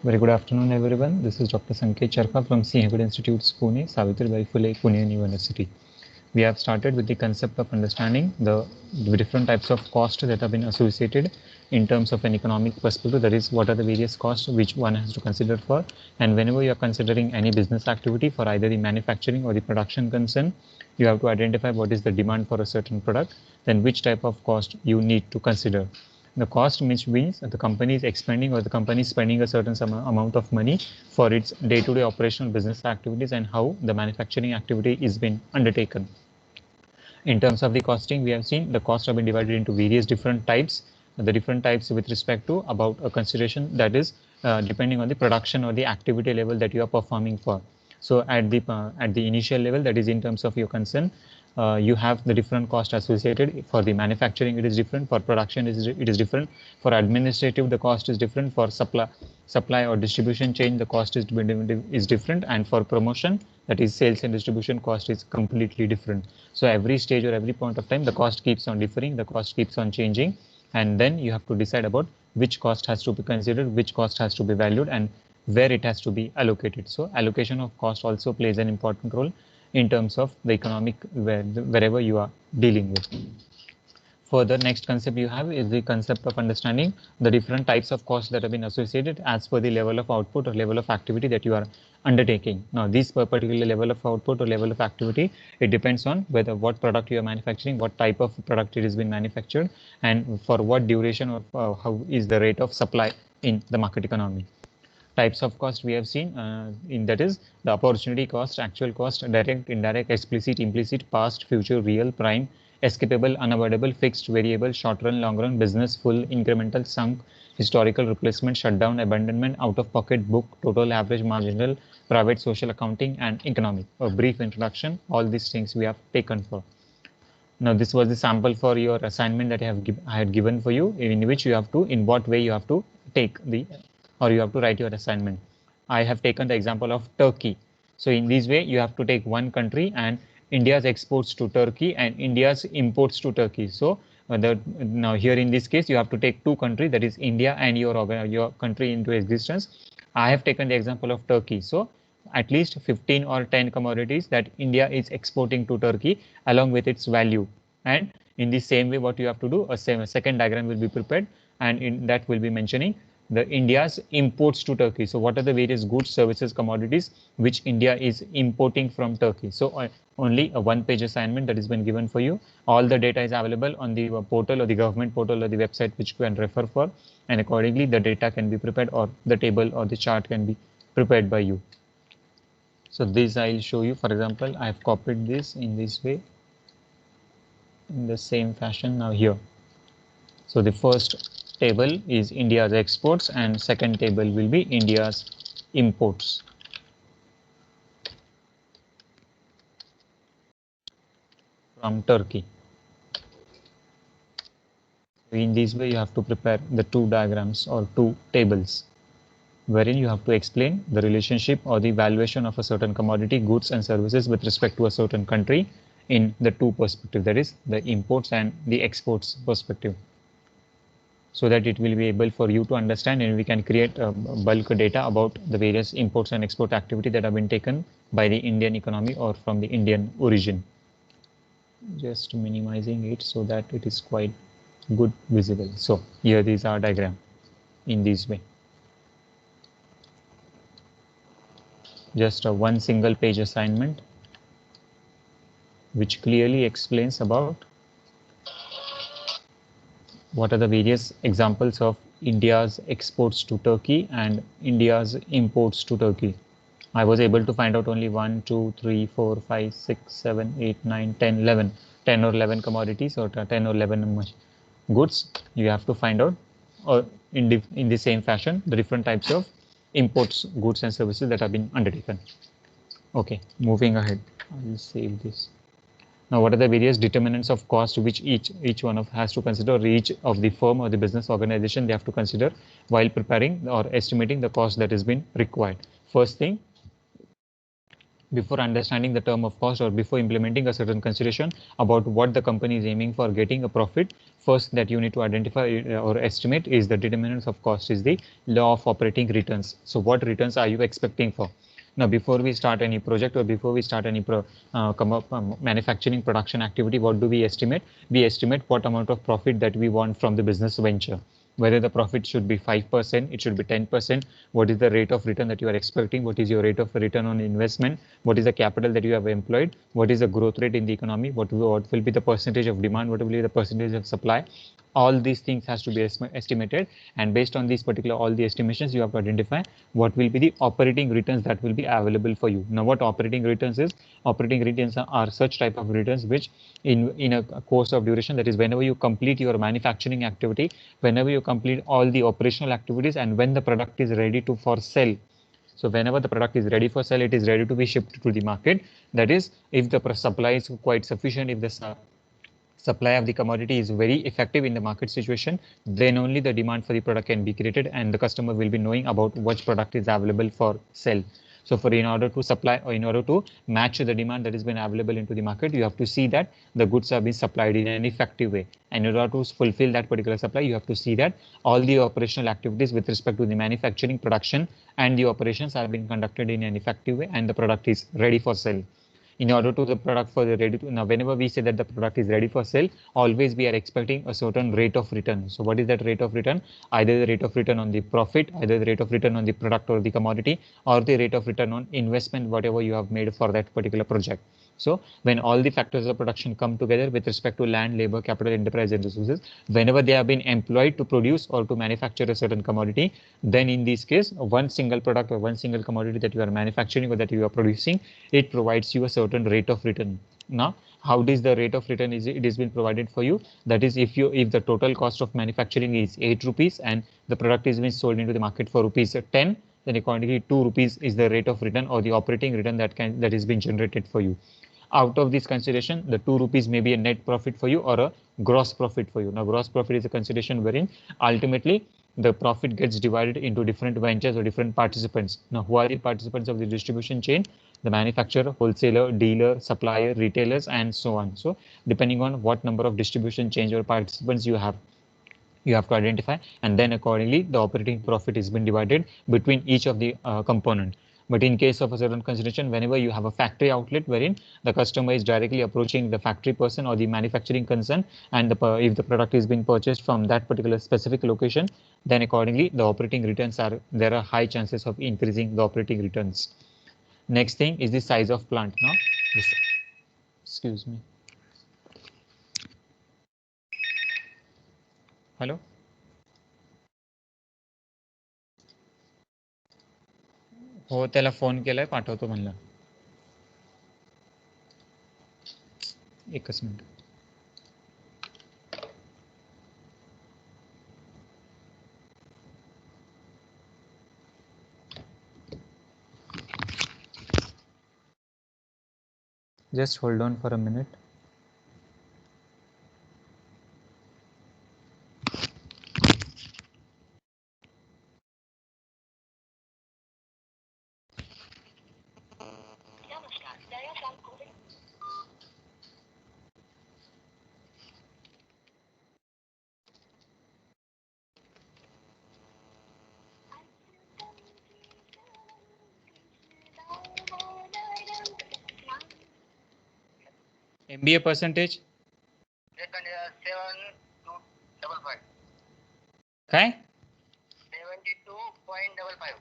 Very good afternoon, everyone. This is Dr. Sanket Charkha from Sanket Institutes, Pune, Savitribai Phule Pune University. We have started with the concept of understanding the different types of costs that have been associated in terms of an economic perspective. That is, what are the various costs which one has to consider for. And whenever you are considering any business activity for either the manufacturing or the production concern, you have to identify what is the demand for a certain product, then which type of cost you need to consider. The cost means that the company is expending or the company is spending a certain amount of money for its day-to-day operational business activities and how the manufacturing activity is being undertaken. In terms of the costing, we have seen the costs have been divided into various different types. The different types with respect to about a consideration that is depending on the production or the activity level that you are performing for. So at the initial level, that is in terms of your concern, you have the different cost associated. For the manufacturing, it is different. For production, it is different. For administrative, the cost is different. For supply or distribution chain, the cost is different. And for promotion, that is sales and distribution cost, is completely different. So every stage or every point of time, the cost keeps on differing, the cost keeps on changing, and then you have to decide about which cost has to be considered, which cost has to be valued, and where it has to be allocated. So allocation of cost also plays an important role in terms of the economic wherever you are dealing with. Further, next concept you have is the concept of understanding the different types of costs that have been associated as per the level of output or level of activity that you are undertaking. Now, this particular level of output or level of activity, it depends on whether what product you are manufacturing, what type of product it has been manufactured, and for what duration or how is the rate of supply in the market economy. Types of cost we have seen in that is the opportunity cost, actual cost, direct, indirect, explicit, implicit, past, future, real, prime, escapable, unavoidable, fixed, variable, short run, long run, business, full, incremental, sunk, historical, replacement, shutdown, abandonment, out of pocket, book, total, average, marginal, private, social, accounting, and economic. A brief introduction, all these things we have taken for. Now, this was the sample for your assignment that I had given for you, in which you have to, in what way you have to take the or you have to write your assignment. I have taken the example of Turkey. So in this way, you have to take one country and India's exports to Turkey and India's imports to Turkey. So now here in this case, you have to take two countries, that is India and your country into existence. I have taken the example of Turkey. So at least 15 or 10 commodities that India is exporting to Turkey along with its value. And in the same way, what you have to do, a second diagram will be prepared, and in that will be mentioning the India's imports to Turkey. So what are the various goods, services, commodities which India is importing from Turkey? So only a one-page assignment that has been given for you. All the data is available on the portal or the government portal or the website which you can refer for, and accordingly the data can be prepared or the table or the chart can be prepared by you. So this I'll show you. For example, I have copied this in this way, in the same fashion now here. So the first table is India's exports and second table will be India's imports. From Turkey. In this way, you have to prepare the two diagrams or two tables, wherein you have to explain the relationship or the valuation of a certain commodity, goods and services with respect to a certain country in the two perspectives, that is the imports and the exports perspective, so that it will be able for you to understand and we can create bulk data about the various imports and export activity that have been taken by the Indian economy or from the Indian origin. Just minimizing it so that it is quite good visible. So here is our diagram in this way. Just a one single page assignment which clearly explains about what are the various examples of India's exports to Turkey and India's imports to Turkey. I was able to find out only 1, 2, 3, 4, 5, 6, 7, 8, 9, 10, 11, 10 or 11 commodities or 10 or 11 goods. You have to find out or in the same fashion the different types of imports, goods and services that have been undertaken. Okay, moving ahead, I will save this. Now, what are the various determinants of cost which each one of has to consider, or each of the firm or the business organization they have to consider while preparing or estimating the cost that has been required? First thing, before understanding the term of cost or before implementing a certain consideration about what the company is aiming for getting a profit, first that you need to identify or estimate is the determinants of cost, is the law of operating returns. So what returns are you expecting for? Now, before we start any project or before we start any manufacturing production activity, what do we estimate? We estimate what amount of profit that we want from the business venture. Whether the profit should be 5%, it should be 10%. What is the rate of return that you are expecting? What is your rate of return on investment? What is the capital that you have employed? What is the growth rate in the economy? What will be the percentage of demand? What will be the percentage of supply? All these things has to be estimated, and based on these particular all the estimations, you have to identify what will be the operating returns that will be available for you. Now, what operating returns is? Operating returns are such type of returns which in a course of duration, that is whenever you complete your manufacturing activity, whenever you complete all the operational activities, and when the product is ready to for sell. So whenever the product is ready for sale, it is ready to be shipped to the market. That is, if the supply is quite sufficient, if the supply of the commodity is very effective in the market situation, then only the demand for the product can be created and the customer will be knowing about which product is available for sale. So for in order to supply or in order to match the demand that has been available into the market, you have to see that the goods are being supplied in an effective way. And in order to fulfill that particular supply, you have to see that all the operational activities with respect to the manufacturing, production, and the operations are being conducted in an effective way and the product is ready for sale. In order to the product for the ready to, now whenever we say that the product is ready for sale, always we are expecting a certain rate of return. So what is that rate of return? Either the rate of return on the profit, either the rate of return on the product or the commodity, or the rate of return on investment, whatever you have made for that particular project. So when all the factors of production come together with respect to land, labor, capital, enterprise, and resources, whenever they have been employed to produce or to manufacture a certain commodity, then in this case, one single product or one single commodity that you are manufacturing or that you are producing, it provides you a certain rate of return. Now, how does the rate of return is it is been provided for you? That is, if the total cost of manufacturing is 8 rupees and the product is being sold into the market for rupees 10, then accordingly 2 rupees is the rate of return or the operating return that is being generated for you. Out of this consideration, the 2 rupees may be a net profit for you or a gross profit for you. Now, gross profit is a consideration wherein ultimately the profit gets divided into different ventures or different participants. Now, who are the participants of the distribution chain? The manufacturer, wholesaler, dealer, supplier, retailers, and so on. So, depending on what number of distribution chains or participants you have to identify, and then accordingly the operating profit is been divided between each of the component. But in case of a certain consideration, whenever you have a factory outlet wherein the customer is directly approaching the factory person or the manufacturing concern, and if the product is being purchased from that particular specific location, then accordingly the operating returns there are high chances of increasing the operating returns. Next thing is the size of plant. Now, excuse me. Hello. हो, त्याला phone केलाय, पाठवतो म्हणलं. एकच minute. Just hold on for a minute. MBA percentage? 72.55. काय? 72.55.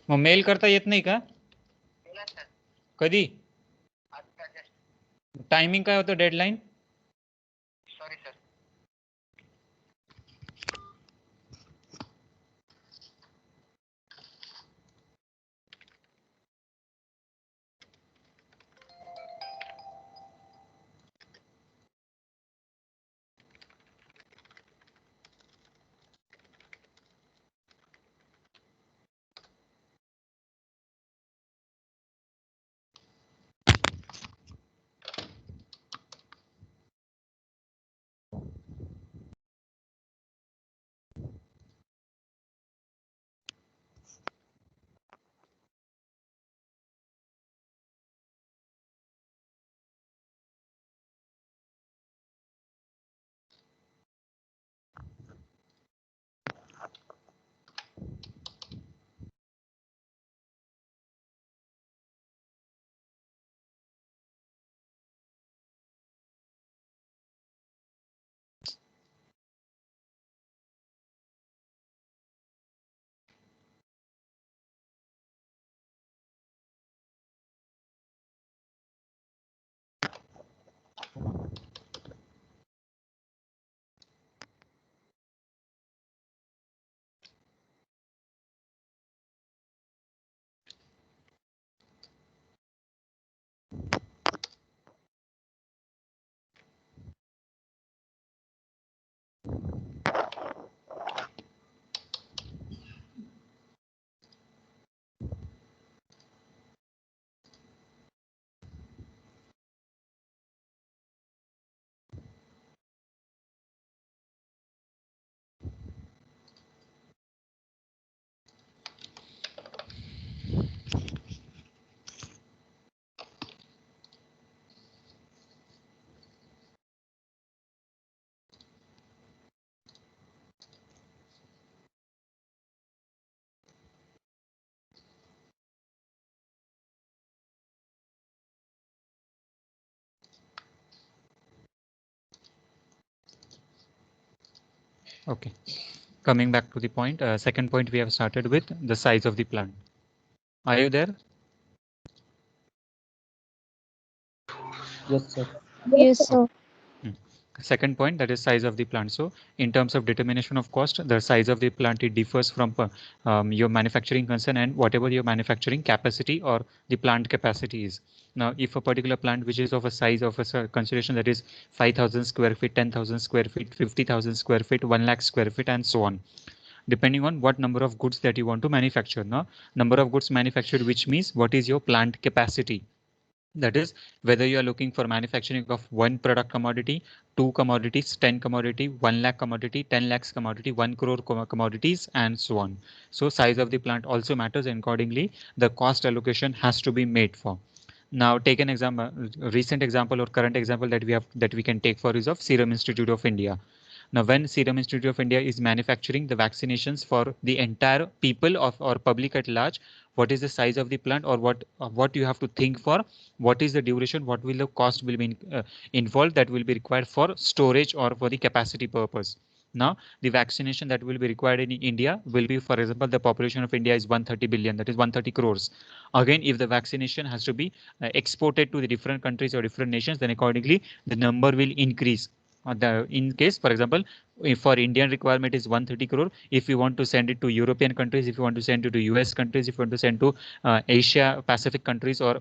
मग mail करता येत नाही का? कधी? टायमिंग काय होतं, deadline? Sorry sir. Okay. Coming back to the point, second point we have started with the size of the plant. Are you there? Yes, sir. Yes, Okay. sir. Second point, that is size of the plant. So in terms of determination of cost, the size of the plant, it differs from your manufacturing concern and whatever your manufacturing capacity or the plant capacity is. Now, if a particular plant which is of a size of a consideration that is 5,000 square feet, 10,000 square feet, 50,000 square feet, 1 lakh square feet, and so on, depending on what number of goods that you want to manufacture. Now, number of goods manufactured, which means what is your plant capacity. That is whether you are looking for manufacturing of one product commodity, two commodities, 10 commodity, 1 lakh commodity, 10 lakhs commodity, 1 crore commodities, and so on. So size of the plant also matters, and accordingly the cost allocation has to be made for. Now take an example, recent example or current example that we can take for is of Serum Institute of India. Now, when Serum Institute of India is manufacturing the vaccinations for the entire people of or public at large, what is the size of the plant, or what you have to think for, what is the duration, what will the cost will be involved that will be required for storage or for the capacity purpose. Now, the vaccination that will be required in India will be, for example, the population of India is 130 billion, that is 130 crores. Again, if the vaccination has to be exported to the different countries or different nations, then accordingly the number will increase. In case, for example, if for Indian requirement is 130 crore, if you want to send it to European countries, if you want to send it to US countries, if you want to send to Asia Pacific countries or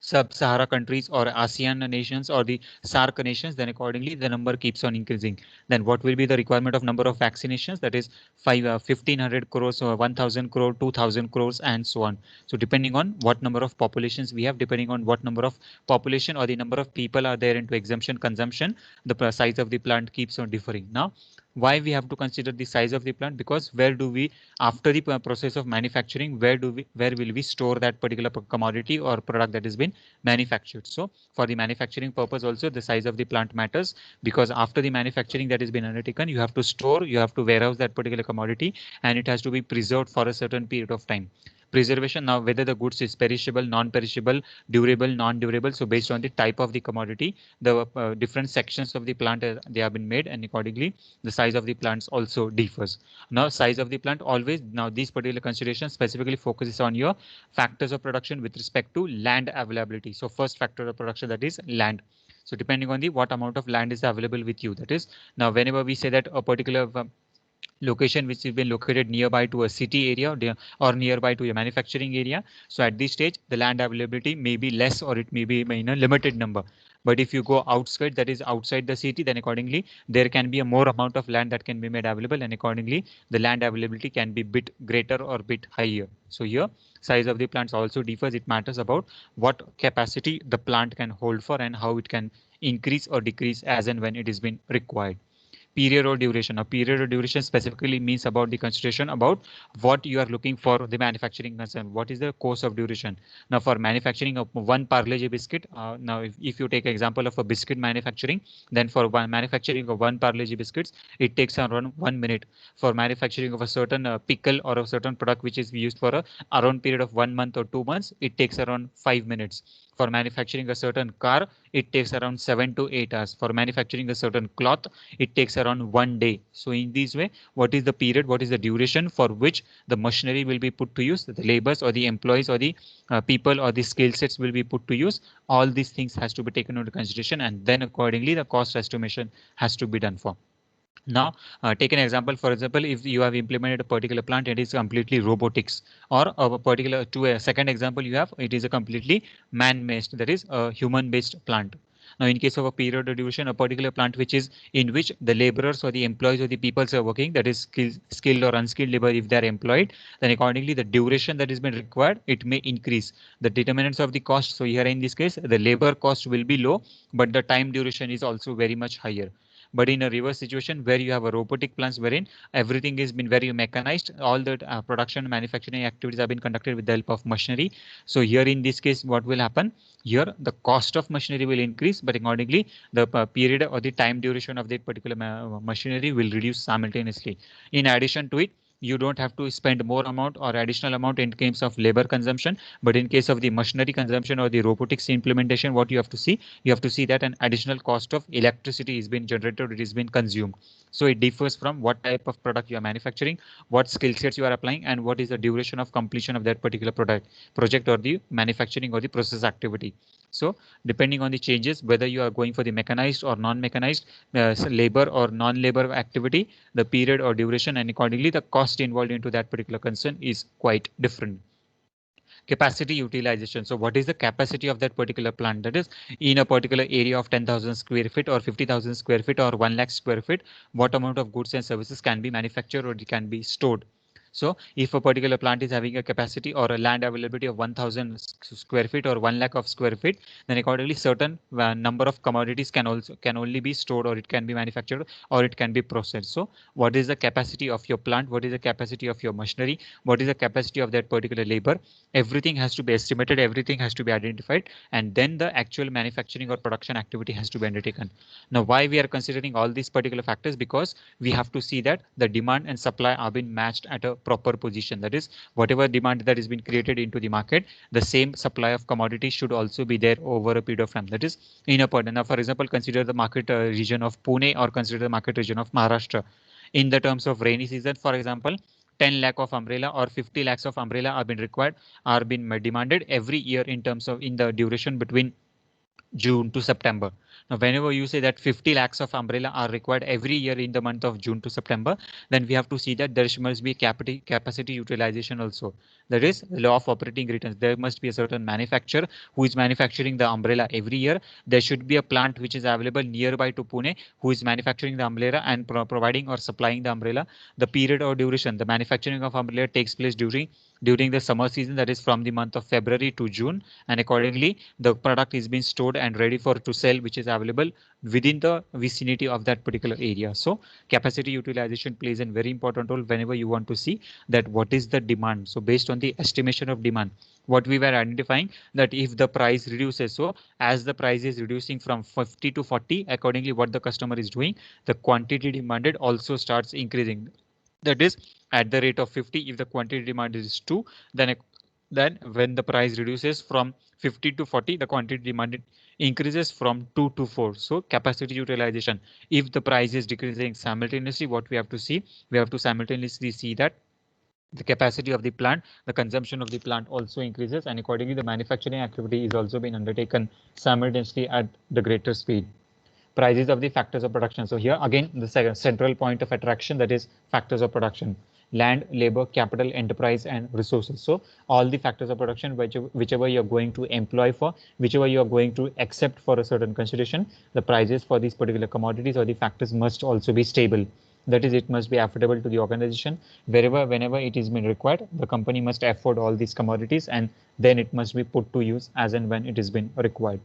sub-Sahara countries or ASEAN nations or the SAARC nations, then accordingly the number keeps on increasing. Then what will be the requirement of number of vaccinations? That is 1500 crores or 1000 crore, 2000 crores, and so on. So depending on what number of populations we have, depending on what number of population or the number of people are there into exemption consumption, the size of the plant keeps on differing. Now, why we have to consider the size of the plant? Because where do we, after the process of manufacturing, where will we store that particular commodity or product that has been manufactured? So for the manufacturing purpose also, the size of the plant matters, because after the manufacturing that has been undertaken, you have to store, you have to warehouse that particular commodity, and it has to be preserved for a certain period of time. Preservation, now whether the goods is perishable, non-perishable, durable, non-durable, so based on the type of the commodity, the different sections of the plant they have been made, and accordingly the size of the plants also differs. Now, size of the plant always, now these particular considerations specifically focuses on your factors of production with respect to land availability. So first factor of production, that is land. So depending on the what amount of land is available with you, that is, now whenever we say that a particular location which has been located nearby to a city area or nearby to a manufacturing area, so at this stage the land availability may be less or it may be in a limited number. But if you go outside, that is outside the city, then accordingly there can be a more amount of land that can be made available, and accordingly the land availability can be bit greater or bit higher. So here size of the plants also differs. It matters about what capacity the plant can hold for and how it can increase or decrease as and when it is been required. Period or duration. A period or duration specifically means about the consideration about what you are looking for the manufacturing concern. What is the course of duration? Now, for manufacturing of one Parle-G biscuit, now if you take example of a biscuit manufacturing, then for one manufacturing of one Parle-G biscuits, it takes around 1 minute. For manufacturing of a certain pickle or a certain product which is used for a around period of 1 month or 2 months, it takes around 5 minutes. For manufacturing a certain car, it takes around 7 to 8 hours. For manufacturing a certain cloth, it takes around 1 day. So in this way, what is the period, what is the duration for which the machinery will be put to use, the labors or the employees or the people or the skill sets will be put to use? All these things has to be taken into consideration, and then accordingly the cost estimation has to be done for. Now, take an example. For example, if you have implemented a particular plant, it is completely robotics, or a particular to a second example, you have it is a completely man-based, that is a human-based plant. Now, in case of a period or duration, a particular plant which is in which the laborers or the employees or the people are working, that is skilled or unskilled labor, if they are employed, then accordingly the duration that is been required, it may increase. The determinants of the cost. So here in this case, the labor cost will be low, but the time duration is also very much higher. But in a reverse situation where you have a robotic plants wherein everything has been very mechanized, all the production manufacturing activities have been conducted with the help of machinery. So here in this case, what will happen? Here the cost of machinery will increase, but accordingly the period or the time duration of that particular machinery will reduce simultaneously. In addition to it, you don't have to spend more amount or additional amount in case of labor consumption, but in case of the machinery consumption or the robotics implementation, what you have to see that an additional cost of electricity is being generated, it is being consumed. So it differs from what type of product you are manufacturing, what skill sets you are applying, and what is the duration of completion of that particular project or the manufacturing or the process activity. So depending on the changes, whether you are going for the mechanized or non-mechanized, labor or non-labor activity, the period or duration, and accordingly the cost involved into that particular concern is quite different. Capacity utilization. So what is the capacity of that particular plant? That is, in a particular area of 10,000 square feet or 50,000 square feet or 1 lakh square feet, what amount of goods and services can be manufactured or it can be stored? So if a particular plant is having a capacity or a land availability of 1,000 square feet or 1 lakh of square feet, then accordingly certain number of commodities can only be stored, or it can be manufactured, or it can be processed. So what is the capacity of your plant? What is the capacity of your machinery? What is the capacity of that particular labor? Everything has to be estimated, everything has to be identified, and then the actual manufacturing or production activity has to be undertaken. Now, why we are considering all these particular factors? Because we have to see that the demand and supply are being matched at a proper position. That is, whatever demand that has been created into the market, the same supply of commodities should also be there over a period of time. That is, in a part. Now, for example, consider the market region of Pune, or consider the market region of Maharashtra. In the terms of rainy season, for example, 10 lakh of umbrella or 50 lakhs of umbrella are being required, are being demanded every year in terms of in the duration between June to September. Now, whenever you say that 50 lakhs of umbrella are required every year in the month of June to September, then we have to see that there must be capacity utilization also. That is the law of operating returns. There must be a certain manufacturer who is manufacturing the umbrella every year. There should be a plant which is available nearby to Pune who is manufacturing the umbrella and providing or supplying the umbrella. The period or duration, the manufacturing of umbrella takes place during the summer season, that is from the month of February to June, and accordingly the product is being stored and ready for to sell, which is available within the vicinity of that particular area. So capacity utilization plays a very important role whenever you want to see that what is the demand. So based on the estimation of demand, what we were identifying, that if the price reduces, so as the price is reducing from 50 to 40, accordingly what the customer is doing, the quantity demanded also starts increasing. That is, at the rate of 50, if the quantity demand is 2, then when the price reduces from 50 to 40, the quantity demanded increases from 2 to 4. So capacity utilization, if the price is decreasing simultaneously, what we have to see, we have to simultaneously see that the capacity of the plant, the consumption of the plant also increases, and accordingly the manufacturing activity is also being undertaken simultaneously at the greater speed. Prices of the factors of production. So here again, the central point of attraction, that is factors of production: land, labor, capital, enterprise, and resources. So all the factors of production, whichever you're going to employ for, whichever you're going to accept for a certain consideration, the prices for these particular commodities or the factors must also be stable. That is, it must be affordable to the organization. Whenever it is been required, the company must afford all these commodities, and then it must be put to use as and when it is been required.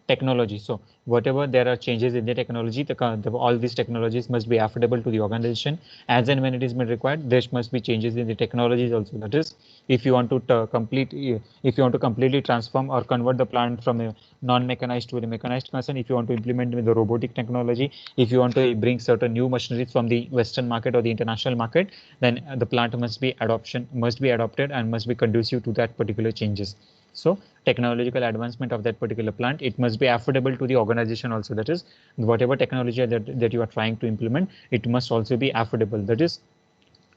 Technology. So whatever there are changes in the technology, all these technologies must be affordable to the organization as and when it is been required. There must be changes in the technologies also. That is, if you want to completely transform or convert the plant from a non-mechanized to a mechanized person, if you want to implement with the robotic technology, if you want to bring certain new machineries from the Western market or the international market, then the plant must be adopted and must be conducive to that particular changes. So technological advancement of that particular plant, it must be affordable to the organization also. That is, whatever technology that you are trying to implement, it must also be affordable. That is,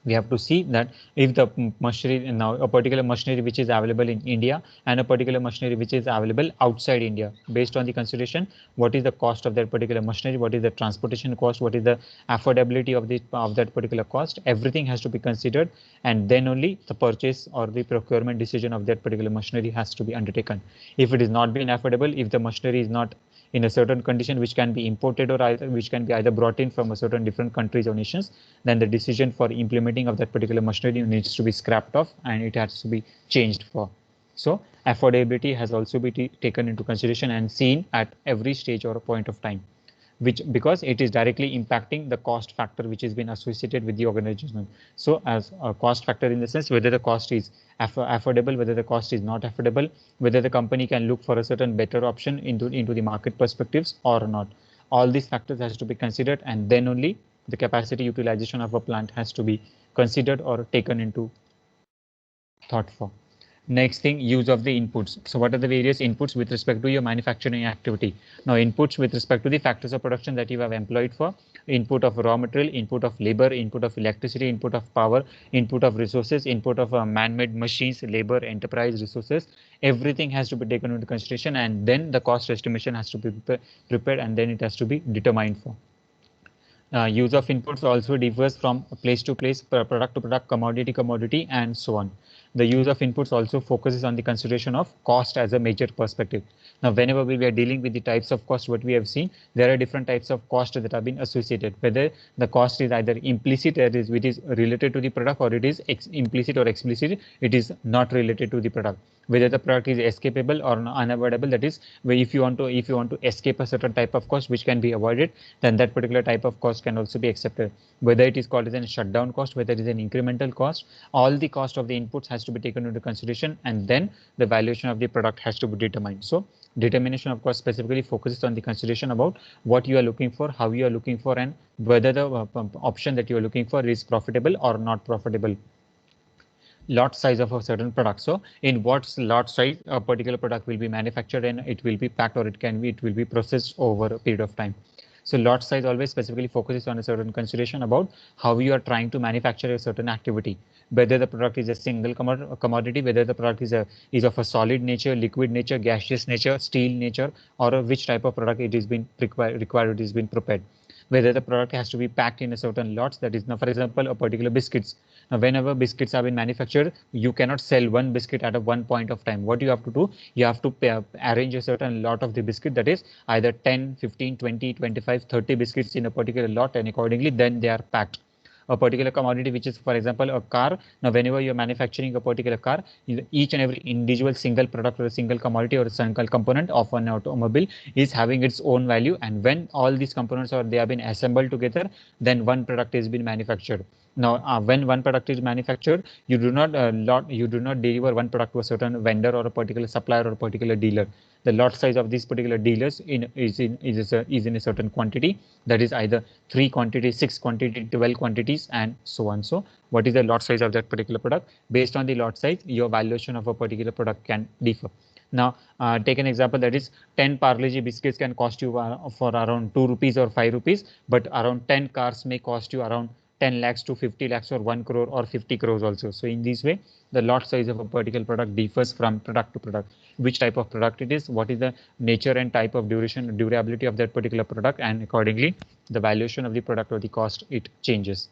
we have to see that if the machinery, now a particular machinery which is available in India and a particular machinery which is available outside India, based on the consideration, what is the cost of that particular machinery, what is the transportation cost, what is the affordability of that particular cost, everything has to be considered, and then only the purchase or the procurement decision of that particular machinery has to be undertaken. If it is not being affordable, if the machinery is not in a certain condition which can be imported or which can be either brought in from a certain different countries or nations, then the decision for implementing of that particular machinery needs to be scrapped off and it has to be changed for. So affordability has also been taken into consideration and seen at every stage or a point of time, which because it is directly impacting the cost factor which has been associated with the organization. So as a cost factor in the sense whether the cost is affordable, whether the cost is not affordable, whether the company can look for a certain better option into the market perspectives or not. All these factors has to be considered, and then only the capacity utilization of a plant has to be considered or taken into thought for. Next thing, use of the inputs. So what are the various inputs with respect to your manufacturing activity? Now inputs with respect to the factors of production that you have employed for: input of raw material, input of labor, input of electricity, input of power, input of resources, input of man-made machines, labor, enterprise resources. Everything has to be taken into consideration, and then the cost estimation has to be prepared, and then it has to be determined for. Use of inputs also differs from place to place, product to product, commodity commodity, and so on. The use of inputs also focuses on the consideration of cost as a major perspective. Now, whenever we are dealing with the types of cost, what we have seen, there are different types of cost that have been associated. Whether the cost is either implicit, that is, which is related to the product, or it is implicit or explicit, it is not related to the product. Whether the product is escapable or unavoidable, that is, where if you want to escape a certain type of cost which can be avoided, then that particular type of cost can also be accepted. Whether it is called as a shutdown cost, whether it is an incremental cost, all the cost of the inputs has to be taken into consideration, and then the valuation of the product has to be determined. So determination of cost specifically focuses on the consideration about what you are looking for, how you are looking for, and whether the option that you are looking for is profitable or not profitable. Lot size of a certain product. So in what lot size a particular product will be manufactured, and it will be packed, or it will be processed over a period of time. So lot size always specifically focuses on a certain consideration about how you are trying to manufacture a certain activity, whether the product is a single commodity, whether the product is of a solid nature, liquid nature, gaseous nature, steel nature, or which type of product it is been required, it is been prepared. Whether the product has to be packed in a certain lots, that is, now for example, a particular biscuits. Now whenever biscuits have been manufactured, you cannot sell one biscuit at a one point of time. What you have to do, you have to arrange a certain lot of the biscuit, that is either 10, 15, 20, 25, 30 biscuits in a particular lot, and accordingly then they are packed. A particular commodity, which is for example a car. Now whenever you're manufacturing a particular car, each and every individual single product or a single commodity or a single component of an automobile is having its own value, and when all these components they have been assembled together, then one product is being manufactured. Now when one product is manufactured, you do not deliver one product to a certain vendor or a particular supplier or a particular dealer. The lot size of these particular dealers is in a certain quantity, that is either 3 quantities, 6 quantities, 12 quantities, and so on. So what is the lot size of that particular product? Based on the lot size, your valuation of a particular product can differ. Now take an example, that is 10 Parle-G biscuits can cost you for around 2 rupees or 5 rupees, but around 10 cars may cost you around 10 lakhs to 50 lakhs or 1 crore or 50 crores also. So in this way, the lot size of a particular product differs from product to product. Which type of product it is, what is the nature and type of durability of that particular product, and accordingly the valuation of the product or the cost, it changes.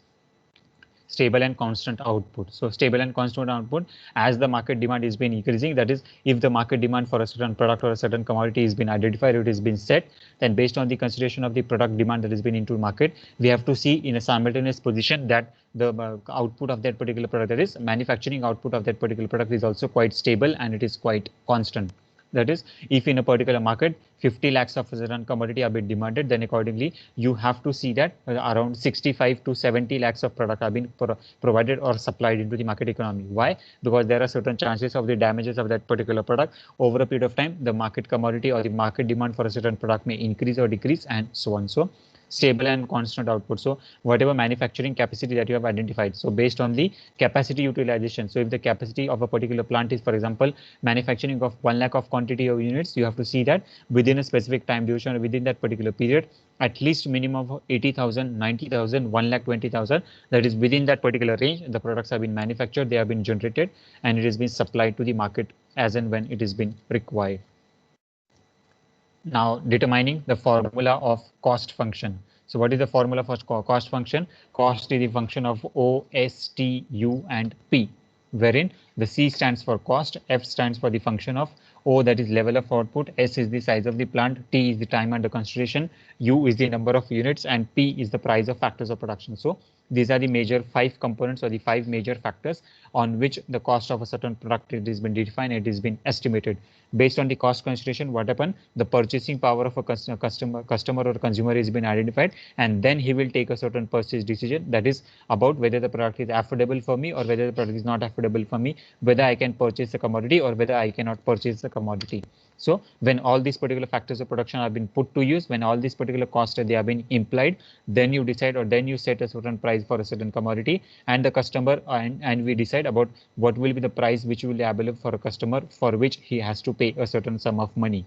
Stable and constant output. So stable and constant output, as the market demand is been increasing, that is, if the market demand for a certain product or a certain commodity has been identified, it has been set, then based on the consideration of the product demand that has been into market, we have to see in a simultaneous position that the output of that particular product, that is manufacturing output of that particular product, is also quite stable and it is quite constant. That is, if in a particular market 50 lakhs of a certain commodity are being demanded, then accordingly you have to see that around 65 to 70 lakhs of product have been provided or supplied into the market economy. Why? Because there are certain chances of the damages of that particular product. Over a period of time, the market commodity or the market demand for a certain product may increase or decrease, and so on. So stable and constant output. So whatever manufacturing capacity that you have identified, so based on the capacity utilization, so if the capacity of a particular plant is, for example, manufacturing of 1 lakh of quantity of units, you have to see that within a specific time duration or within that particular period, at least minimum of 80,000, 90,000, 1 lakh 20,000, that is within that particular range, the products have been manufactured, they have been generated, and it has been supplied to the market as and when it has been required. Now determining the formula of cost function. So what is the formula for cost function? Cost is the function of O, S, T, U, and P, wherein the C stands for cost, F stands for the function of O, that is level of output, S is the size of the plant, T is the time under consideration, U is the number of units, and P is the price of factors of production. So these are the major 5 components or the 5 major factors on which the cost of a certain product it has been defined, it has been estimated. Based on the cost consideration, what happened? The purchasing power of a customer or consumer has been identified, and then he will take a certain purchase decision, that is about whether the product is affordable for me or whether the product is not affordable for me, whether I can purchase the commodity or whether I cannot purchase the commodity. So when all these particular factors of production have been put to use, when all these particular costs they have been implied, then you decide or then you set a certain price for a certain commodity, and the customer and we decide about what will be the price which will be available for a customer, for which he has to pay a certain sum of money.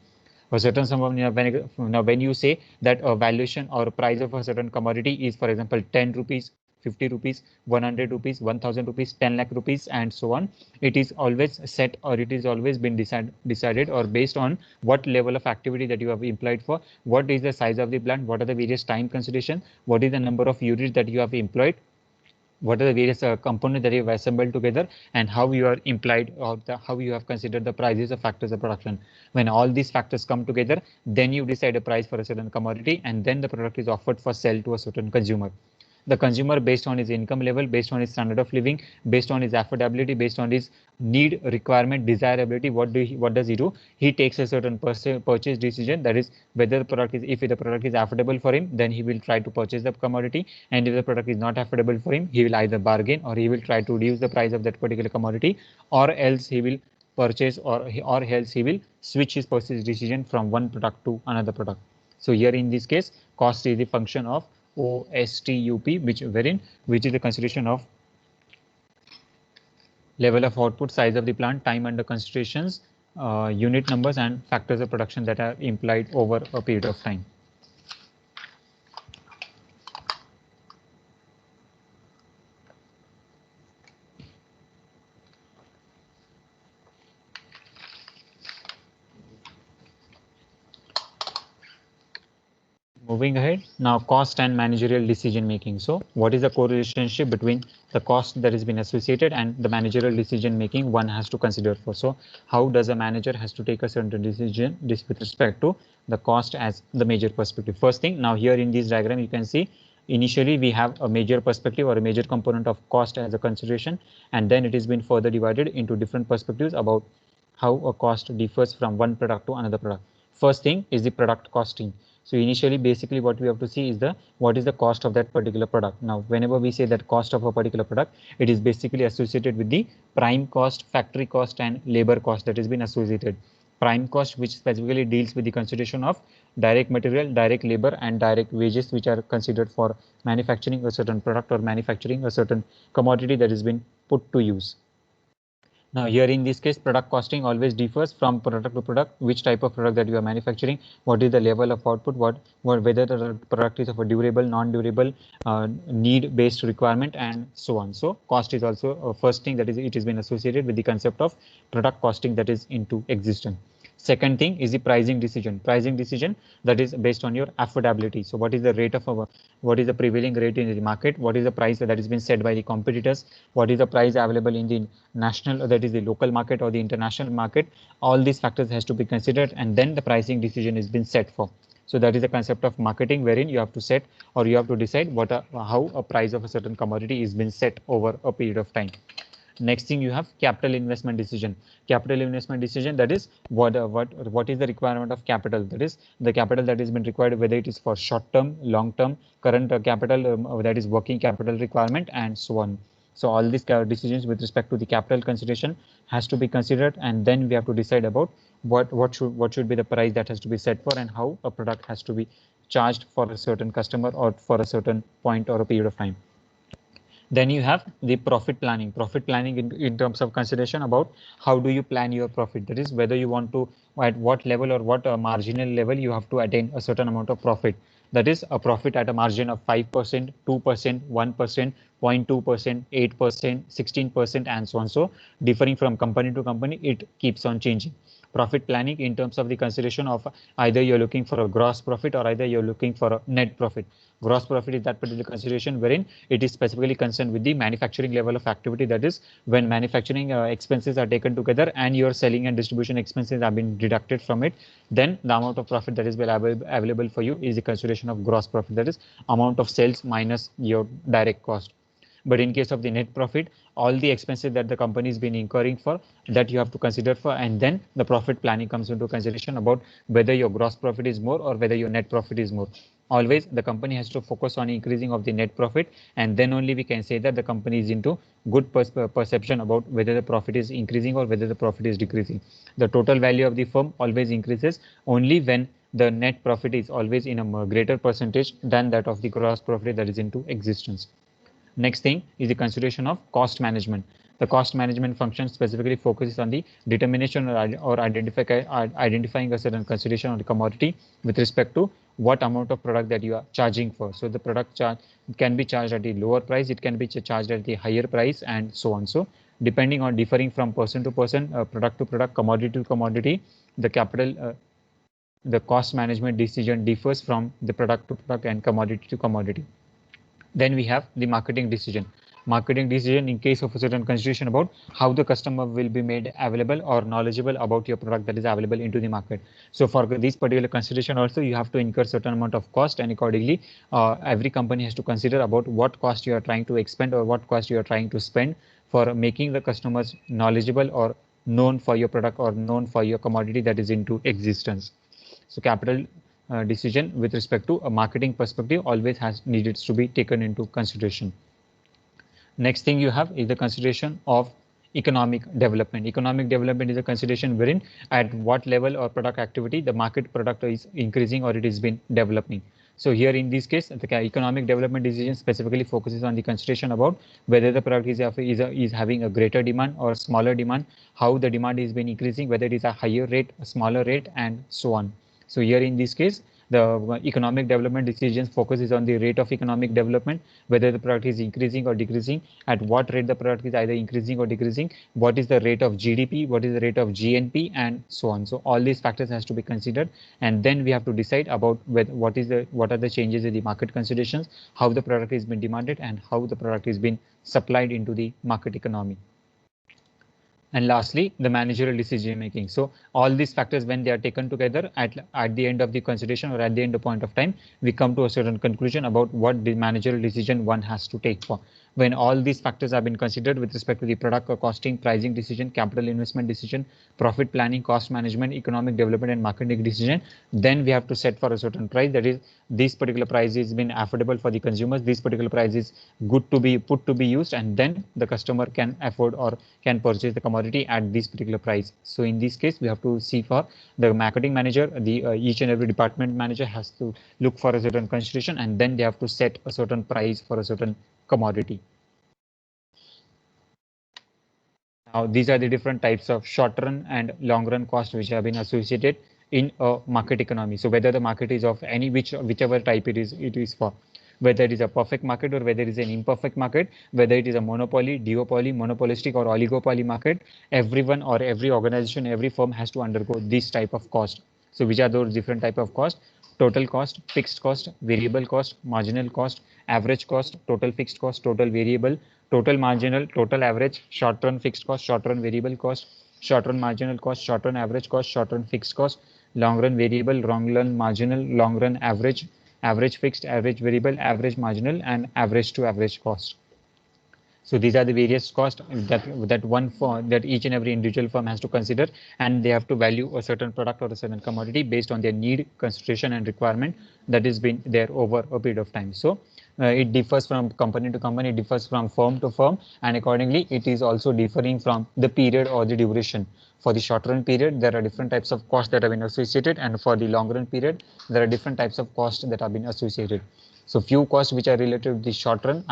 A certain sum of now when you say that a valuation or a price of a certain commodity is, for example, 10 rupees, 50 rupees, 100 rupees, 1000 rupees, 10 lakh rupees, and so on. It is always set, or it is always been decided or based on what level of activity that you have employed for, what is the size of the plant, what are the various time consideration, what is the number of units that you have employed, what are the various components that you have assembled together, and how you are implied or how you have considered the prices of factors of production. When all these factors come together, then you decide a price for a certain commodity, and then the product is offered for sale to a certain consumer. The consumer, based on his income level, based on his standard of living, based on his affordability, based on his need, requirement, desirability, what does he do? He takes a certain purchase decision, that is whether the product is, if the product is affordable for him, then he will try to purchase the commodity, and if the product is not affordable for him, he will either bargain or he will try to reduce the price of that particular commodity, or else he will purchase or else he will switch his purchase decision from one product to another product. So here in this case, cost is the function of OSTUP, which is the consideration of level of output, size of the plant, time under considerations, unit numbers, and factors of production that are implied over a period of time. Moving ahead, now cost and managerial decision making. So what is the correlationship between the cost that has been associated and the managerial decision making one has to consider for? So how does a manager has to take a certain decision with respect to the cost as the major perspective? First thing, now here in this diagram you can see initially we have a major perspective or a major component of cost as a consideration, and then it has been further divided into different perspectives about how a cost differs from one product to another product. First thing is the product costing. So initially, basically what we have to see is what is the cost of that particular product. Now, whenever we say that cost of a particular product, it is basically associated with the prime cost, factory cost, and labor cost that has been associated. Prime cost, which specifically deals with the consideration of direct material, direct labor, and direct wages, which are considered for manufacturing a certain product or manufacturing a certain commodity that has been put to use. Now here in this case, product costing always differs from product to product, which type of product that you are manufacturing, what is the level of output, whether the product is of a durable, non-durable, need-based requirement, and so on. So cost is also a first thing that is it has been associated with the concept of product costing that is into existence. Second thing is the pricing decision. Pricing decision that is based on your affordability. So what is the rate of what is the prevailing rate in the market? What is the price that has been set by the competitors? What is the price available in the national, that is the local market or the international market? All these factors has to be considered, and then the pricing decision has been set for. So that is the concept of marketing, wherein you have to set or you have to decide how a price of a certain commodity is been set over a period of time. Next thing, you have capital investment decision. Capital investment decision, that is what is the requirement of capital, that is the capital that has been required, whether it is for short term, long term, current capital, that is working capital requirement, and so on. So all these decisions with respect to the capital consideration has to be considered, and then we have to decide about what should be the price that has to be set for, and how a product has to be charged for a certain customer or for a certain point or a period of time. Then you have the profit planning. Profit planning in terms of consideration about how do you plan your profit. That is whether you want to, at what level or what marginal level you have to attain a certain amount of profit. That is a profit at a margin of 5%, 2%, 1%, 0.2%, 8%, 16%, and so on. So differing from company to company, it keeps on changing. Profit planning in terms of the consideration of either you're looking for a gross profit or either you're looking for a net profit. Gross profit is that particular consideration wherein it is specifically concerned with the manufacturing level of activity. That is when manufacturing expenses are taken together and your selling and distribution expenses have been deducted from it, then the amount of profit that is available for you is the consideration of gross profit. That is amount of sales minus your direct cost. But in case of the net profit, all the expenses that the company has been incurring for, that you have to consider for, and then the profit planning comes into consideration about whether your gross profit is more or whether your net profit is more. always the company has to focus on increasing of the net profit, and then only we can say that the company is into good perception about whether the profit is increasing or whether the profit is decreasing. The total value of the firm always increases only when the net profit is always in a greater percentage than that of the gross profit that is into existence. Next thing is the consideration of cost management. The cost management function specifically focuses on the determination or identifying a certain consideration on the commodity with respect to what amount of product that you are charging for. So the product charge can be charged at the lower price, it can be charged at the higher price, and so on. So depending on differing from person to person, product to product, commodity to commodity, the cost management decision differs from the product to product and commodity to commodity. Then we have the marketing decision. Marketing decision in case of a certain consideration about how the customer will be made available or knowledgeable about your product that is available into the market. So for this particular consideration also, you have to incur certain amount of cost, and accordingly every company has to consider about what cost you are trying to expend or what cost you are trying to spend for making the customers knowledgeable or known for your product or known for your commodity that is into existence. So capital decision with respect to a marketing perspective always has needed to be taken into consideration. Next thing you have is the consideration of economic development. Economic development is a consideration wherein at what level or product activity the market product is increasing or it is been developing. So here in this case, the economic development decision specifically focuses on the consideration about whether the product is having a greater demand or smaller demand, how the demand is been increasing, whether it is a higher rate, a smaller rate, and so on. So here in this case, the economic development decisions focuses on the rate of economic development, whether the product is increasing or decreasing, at what rate the product is either increasing or decreasing, what is the rate of GDP, what is the rate of GNP, and so on. So all these factors has to be considered, and then we have to decide about what are the changes in the market considerations, how the product is being demanded, and how the product is being supplied into the market economy. And lastly, the managerial decision making. So all these factors, when they are taken together at the end of the consideration or at the end of point of time, we come to a certain conclusion about what the managerial decision one has to take for. When all these factors have been considered with respect to the product or costing, pricing decision, capital investment decision, profit planning, cost management, economic development, and marketing decision, then we have to set for a certain price. That is, this particular price is been affordable for the consumers. This particular price is good to be put to be used, and then the customer can afford or can purchase the commodity at this particular price. So in this case, we have to see for the marketing manager, the each and every department manager has to look for a certain consideration, and then they have to set a certain price for a certain commodity. Now, these are the different types of short run and long run costs which have been associated in a market economy. So whether the market is of whichever type it is for, whether it is a perfect market or whether it is an imperfect market, whether it is a monopoly, duopoly, monopolistic, or oligopoly market, everyone or every organization, every firm has to undergo this type of cost. So which are those different type of cost? Total cost, fixed cost, variable cost, marginal cost, average cost, total fixed cost, total variable, total marginal, total average, short run fixed cost, short run variable cost, short run marginal cost, short run average cost, short run fixed cost, long run variable, long run marginal, long run average, average fixed, average variable, average marginal, and average to average cost. So these are the various costs that each and every individual firm has to consider, and they have to value a certain product or a certain commodity based on their need, consideration, and requirement that has been there over a period of time. So it differs from company to company, it differs from firm to firm, and accordingly it is also differing from the period or the duration. For the short run period, there are different types of costs that have been associated, and for the long run period, there are different types of costs that have been associated. So few costs which are related to the short run,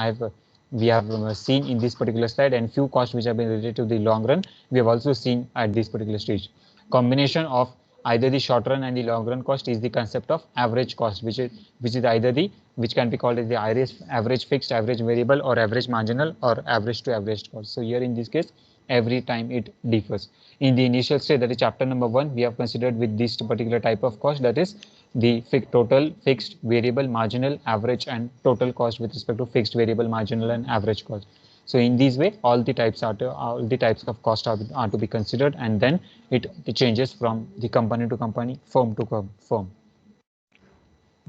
we have seen in this particular slide, and few costs which have been related to the long run we have also seen at this particular stage. Combination of either the short run and the long run cost is the concept of average cost, which is either which can be called as the average fixed, average variable, or average marginal, or average to average cost. So here in this case, every time it differs. In the initial stage, that is chapter number 1, we have considered with this particular type of cost, that is the total, fixed, variable, marginal, average, and total cost with respect to fixed, variable, marginal, and average cost. So in this way, all the types of cost are to be considered, and then it changes from the company to company, firm to firm.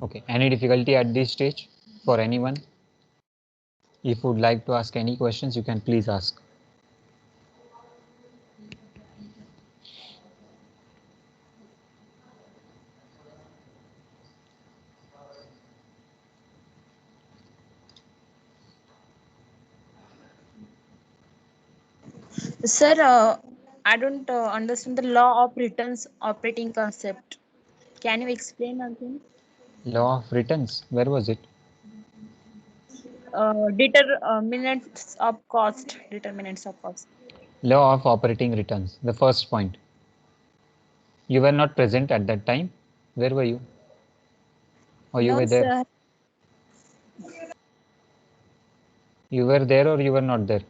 Okay, any difficulty at this stage for anyone? If you would like to ask any questions, you can please ask. Sir, I don't understand the law of returns operating concept. Can you explain again? Law of returns, where was it? Determinants of cost. Determinants of cost. Law of operating returns, the first point. You were not present at that time. Where were you? Or you No, were there? sir. You were there or you were not there?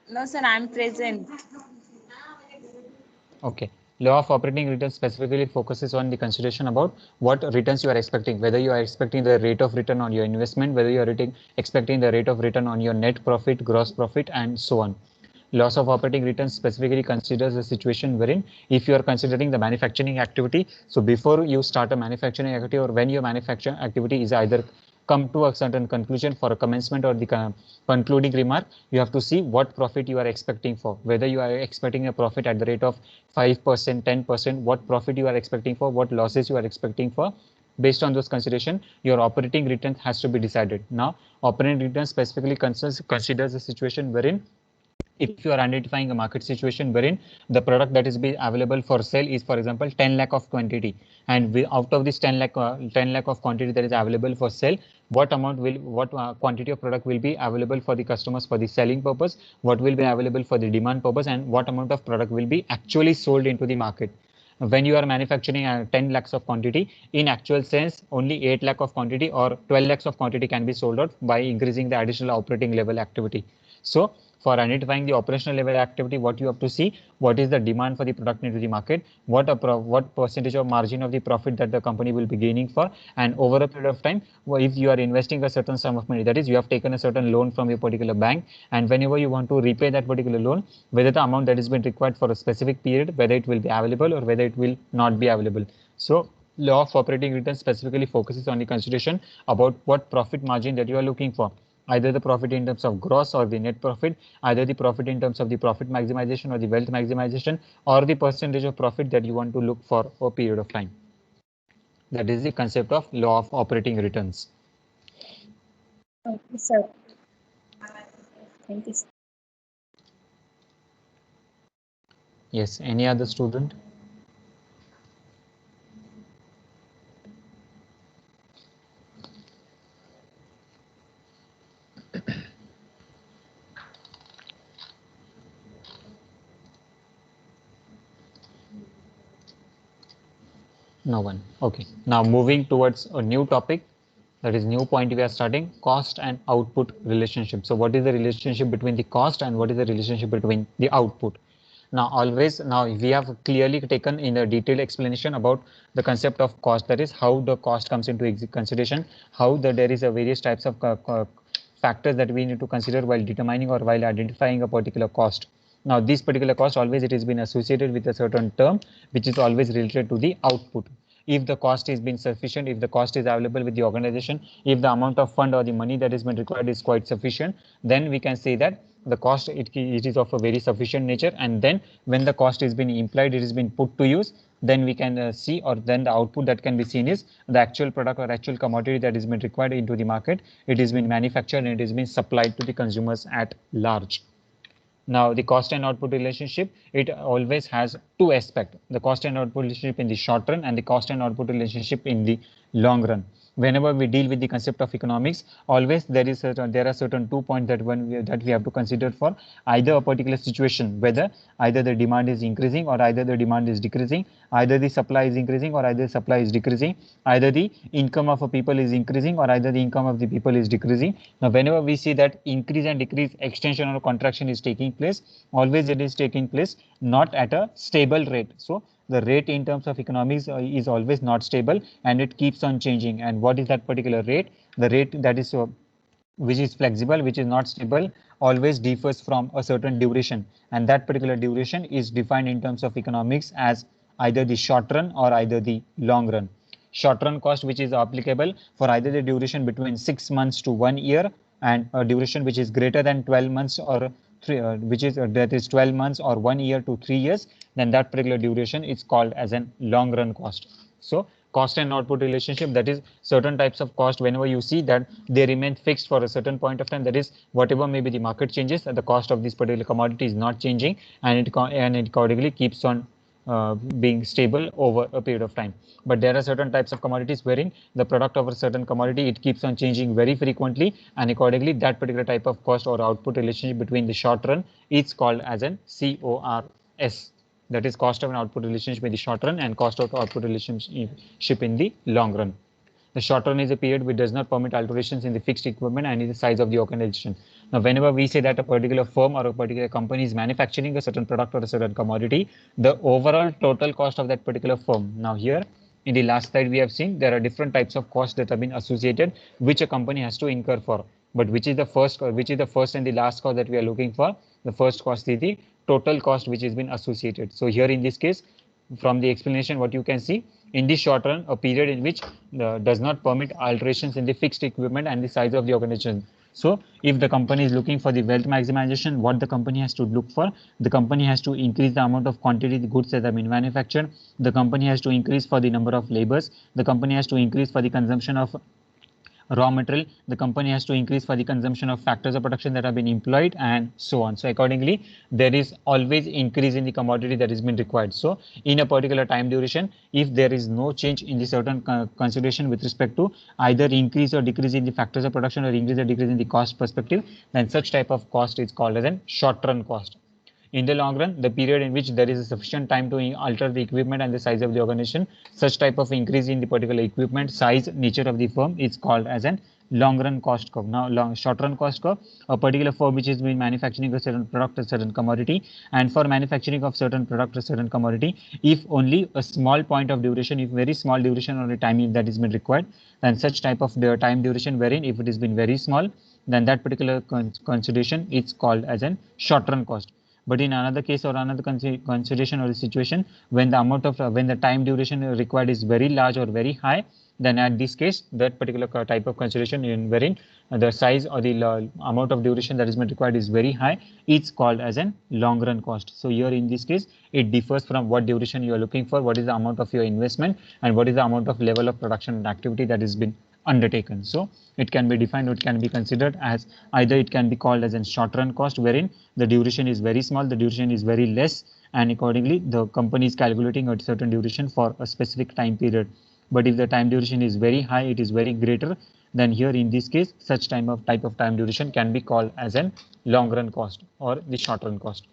No, sir. I'm present. Okay. Law of operating returns specifically focuses on the consideration about what returns you are expecting, whether you are expecting the rate of return on your investment, whether you are expecting the rate of return on your net profit, gross profit, and so on. Loss of operating returns specifically considers a situation wherein if you are considering the manufacturing activity, so before you start a manufacturing activity or when your manufacturing activity is either come to a certain conclusion for a commencement or the concluding remark, you have to see what profit you are expecting for, whether you are expecting a profit at the rate of 5%, 10%, what profit you are expecting for, what losses you are expecting for. Based on those consideration, your operating return has to be decided. Now, operating return specifically considers a situation wherein if you are identifying a market situation wherein the product that is being available for sale is, for example, 10 lakh of quantity, and out of this 10 lakh of quantity that is available for sale, what quantity of product will be available for the customers for the selling purpose, what will be available for the demand purpose, and what amount of product will be actually sold into the market. When you are manufacturing 10 lakhs of quantity, in actual sense only 8 lakh of quantity or 12 lakhs of quantity can be sold out by increasing the additional operating level activity. So for identifying the operational level activity, what you have to see, what is the demand for the product into the market, what percentage of margin of the profit that the company will be gaining for, and over a period of time, if you are investing a certain sum of money, that is you have taken a certain loan from a particular bank, and whenever you want to repay that particular loan, whether the amount that has been required for a specific period, whether it will be available or whether it will not be available. So law of operating return specifically focuses on the consideration about what profit margin that you are looking for, either the profit in terms of gross or the net profit, either the profit in terms of the profit maximization or the wealth maximization, or the percentage of profit that you want to look for a period of time. That is the concept of law of operating returns. Okay, sir. Thank you, sir. Yes, any other student? No one. Okay. Now moving towards a new topic, that is new point we are starting, cost and output relationship. So what is the relationship between the cost and what is the relationship between the output? Now we have clearly taken in a detailed explanation about the concept of cost, that is how the cost comes into consideration, how there is a various types of factors that we need to consider while determining or while identifying a particular cost. Now this particular cost, always it has been associated with a certain term which is always related to the output. If the cost is been sufficient, if the cost is available with the organization, if the amount of fund or the money that is been required is quite sufficient, then we can say that the cost it is of a very sufficient nature, and then when the cost is been implied, it is been put to use, then we can see, or then the output that can be seen is the actual product or actual commodity that is been required into the market. It is been manufactured and it is been supplied to the consumers at large. Now, the cost and output relationship, it always has two aspects, the cost and output relationship in the short run and the cost and output relationship in the long run. Whenever we deal with the concept of economics, always there are certain 2 points that we have to consider for either a particular situation, whether either the demand is increasing or either the demand is decreasing, either the supply is increasing or either supply is decreasing, either the income of a people is increasing or either the income of the people is decreasing. Now, whenever we see that increase and decrease, extension or contraction is taking place, always it is taking place not at a stable rate. So the rate in terms of economics is always not stable and it keeps on changing. And what is that particular rate? The rate that is which is flexible, which is not stable, always differs from a certain duration, and that particular duration is defined in terms of economics as either the short run or either the long run. Short run cost, which is applicable for either the duration between 6 months to 1 year, and a duration which is greater than 12 months or that is 12 months or 1 year to 3 years, then that particular duration is called as an long run cost. So cost and output relationship, that is certain types of cost, whenever you see that they remain fixed for a certain point of time, that is whatever maybe the market changes, the cost of this particular commodity is not changing, and it accordingly keeps on being stable over a period of time. But there are certain types of commodities wherein the product of a certain commodity, it keeps on changing very frequently, and accordingly that particular type of cost or output relationship between the short run is called as an CORS. That is cost of an output relationship in the short run and cost of output relationship in the long run. The short run is a period which does not permit alterations in the fixed equipment and in the size of the organization. Now, whenever we say that a particular firm or a particular company is manufacturing a certain product or a certain commodity, the overall total cost of that particular firm. Now, here in the last slide, we have seen there are different types of costs that have been associated, which a company has to incur for. But which is the first and the last cost that we are looking for? The first cost is the total cost which has been associated. So here in this case, from the explanation, what you can see, in the short run, a period in which does not permit alterations in the fixed equipment and the size of the organization. So if the company is looking for the wealth maximization, what the company has to look for? The company has to increase the amount of quantity of the goods that have been manufactured. The company has to increase for the number of laborers. The company has to increase for the consumption of raw material. The company has to increase for the consumption of factors of production that have been employed, and so on. So accordingly, there is always increase in the commodity that has been required. So in a particular time duration, if there is no change in the certain consideration with respect to either increase or decrease in the factors of production or increase or decrease in the cost perspective, then such type of cost is called as a short run cost. In the long run, the period in which there is a sufficient time to alter the equipment and the size of the organization, such type of increase in the particular equipment, size, nature of the firm is called as an long run cost curve. Now, short run cost curve, a particular firm which is been manufacturing a certain product, a certain commodity, and for manufacturing of certain product, a certain commodity, if only a small point of duration, if very small duration or a time that is been required, then such type of the time duration wherein if it has been very small, then that particular consideration is called as an short run cost. But in another case or another consideration or the situation, when the amount of when the time duration required is very large or very high, then at this case, that particular type of consideration in wherein the size or the amount of duration that is required is very high, it's called as an long run cost. So here in this case, it differs from what duration you are looking for, what is the amount of your investment, and what is the amount of level of production and activity that has been undertaken. So it can be defined, or it can be considered as either it can be called as a short run cost, wherein the duration is very small, the duration is very less, and accordingly the company is calculating a certain duration for a specific time period. But if the time duration is very high, it is very greater, then here in this case, such type of time duration can be called as a long run cost or the short run cost.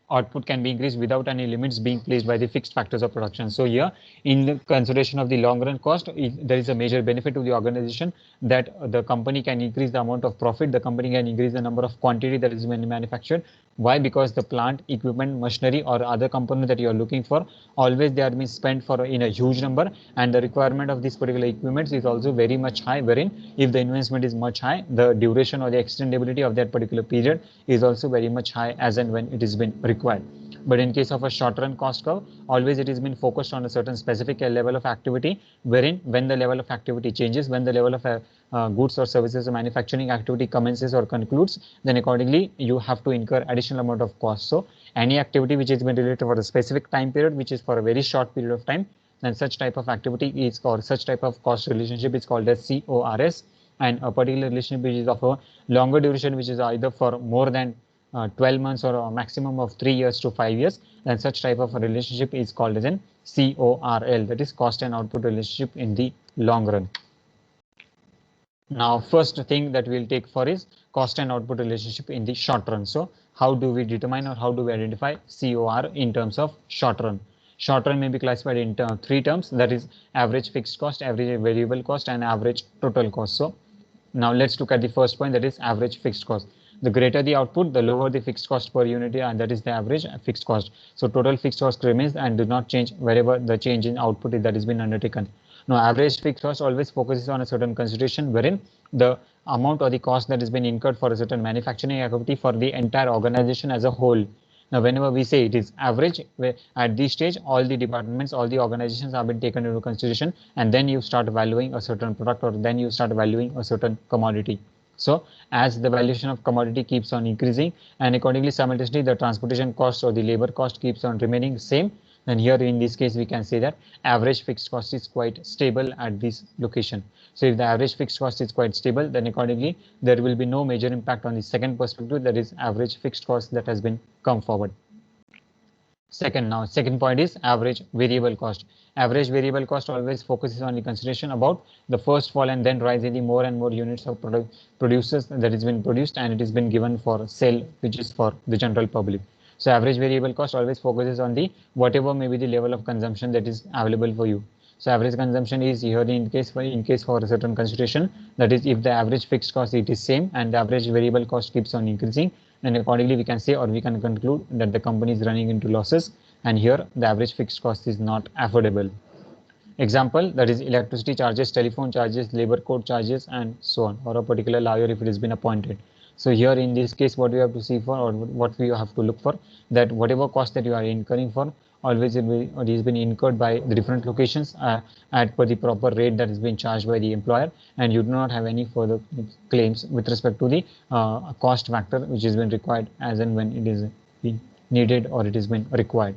Output can be increased without any limits being placed by the fixed factors of production. So here, in the consideration of the long run cost, there is a major benefit to the organization that the company can increase the amount of profit, the company can increase the number of quantity that is manufactured. Why? Because the plant, equipment, machinery or other component that you are looking for, always they are being spent for in a huge number, and the requirement of this particular equipment is also very much high, wherein if the investment is much high, the duration or the extendability of that particular period is also very much high as and when it is been required. But in case of a short run cost curve, always it has been focused on a certain specific level of activity, wherein when the level of activity changes, when the level of goods or services or manufacturing activity commences or concludes, then accordingly you have to incur additional amount of cost. So any activity which has been related for a specific time period, which is for a very short period of time, then such type of activity is called, such type of cost relationship is called as CORS. And a particular relationship which is of a longer duration, which is either for more than 12 months or a maximum of 3 years to 5 years, then such type of a relationship is called as an CORL, that is cost and output relationship in the long run. Now, first thing that we'll take for is cost and output relationship in the short run. So how do we determine or how do we identify COR in terms of short run? Short run may be classified in three terms, that is average fixed cost, average variable cost, and average total cost. So now let's look at the first point, that is average fixed cost. The greater the output, the lower the fixed cost per unit, and that is the average fixed cost. So total fixed cost remains and does not change wherever the change in output that has been undertaken. Now, average fixed cost always focuses on a certain consideration wherein the amount or the cost that has been incurred for a certain manufacturing activity for the entire organization as a whole. Now, whenever we say it is average, at this stage, all the departments, all the organizations have been taken into consideration, and then you start valuing a certain product, or then you start valuing a certain commodity. So as the valuation of commodity keeps on increasing, and accordingly simultaneously the transportation cost or the labor cost keeps on remaining same, Then here in this case, we can say that average fixed cost is quite stable at this location. So if the average fixed cost is quite stable, then accordingly, there will be no major impact on the second perspective, that is average fixed cost that has been come forward. Second point is average variable cost. Average variable cost always focuses on the consideration about the first fall and then rise in the more and more units of producers that has been produced and it has been given for sale, which is for the general public. So average variable cost always focuses on the whatever may be the level of consumption that is available for you. So average consumption is here in case for a certain consideration, that is if the average fixed cost it is same and the average variable cost keeps on increasing, then accordingly we can say or we can conclude that the company is running into losses, and here the average fixed cost is not affordable. Example, that is electricity charges, telephone charges, labor code charges, and so on, or a particular lawyer if it has been appointed. So here in this case, what we have to see for, or what we have to look for, that whatever cost that you are incurring for, always it is been incurred by the different locations at per the proper rate that is being charged by the employer, and you do not have any further claims with respect to the cost factor which has been required as and when it is being needed or it has been required.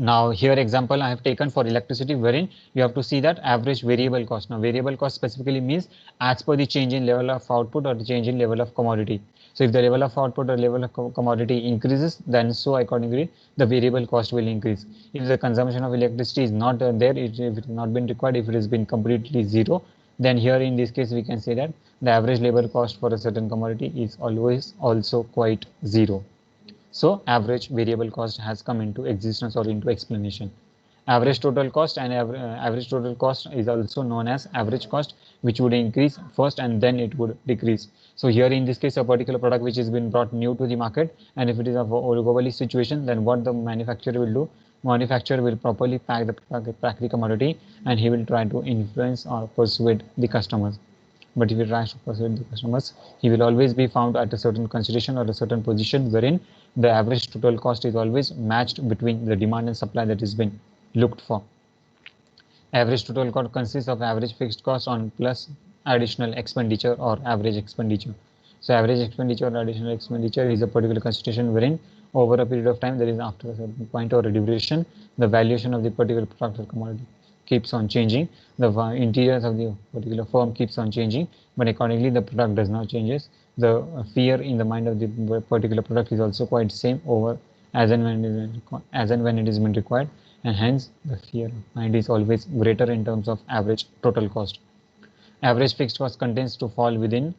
Now here example I have taken for electricity, wherein you have to see that average variable cost. Now variable cost specifically means as per the change in level of output or the change in level of commodity. So if the level of output or level of commodity increases, then so accordingly the variable cost will increase. If the consumption of electricity is not there, if it has not been required, if it has been completely zero, then here in this case we can say that the average labor cost for a certain commodity is always also quite zero. So average variable cost has come into existence or into explanation. Average total cost and average total cost is also known as average cost, which would increase first and then it would decrease. So here in this case, a particular product which has been brought new to the market, and if it is a oligopoly situation, then what the manufacturer will do, manufacturer will properly pack the commodity, and he will try to influence or persuade the customers. But if he tries to persuade the customers, he will always be found at a certain consideration or a certain position wherein the average total cost is always matched between the demand and supply that is being looked for. Average total cost consists of average fixed cost on plus additional expenditure or average expenditure. So average expenditure or additional expenditure is a particular consideration wherein over a period of time, that is after a certain point or a duration, the valuation of the particular product or commodity keeps on changing, the interiors of the particular firm keeps on changing, but accordingly the product does not changes. The fear in the mind of the particular product is also quite same over as and when it is been required, and hence the fear of mind is always greater in terms of average total cost. Average fixed cost contains to fall within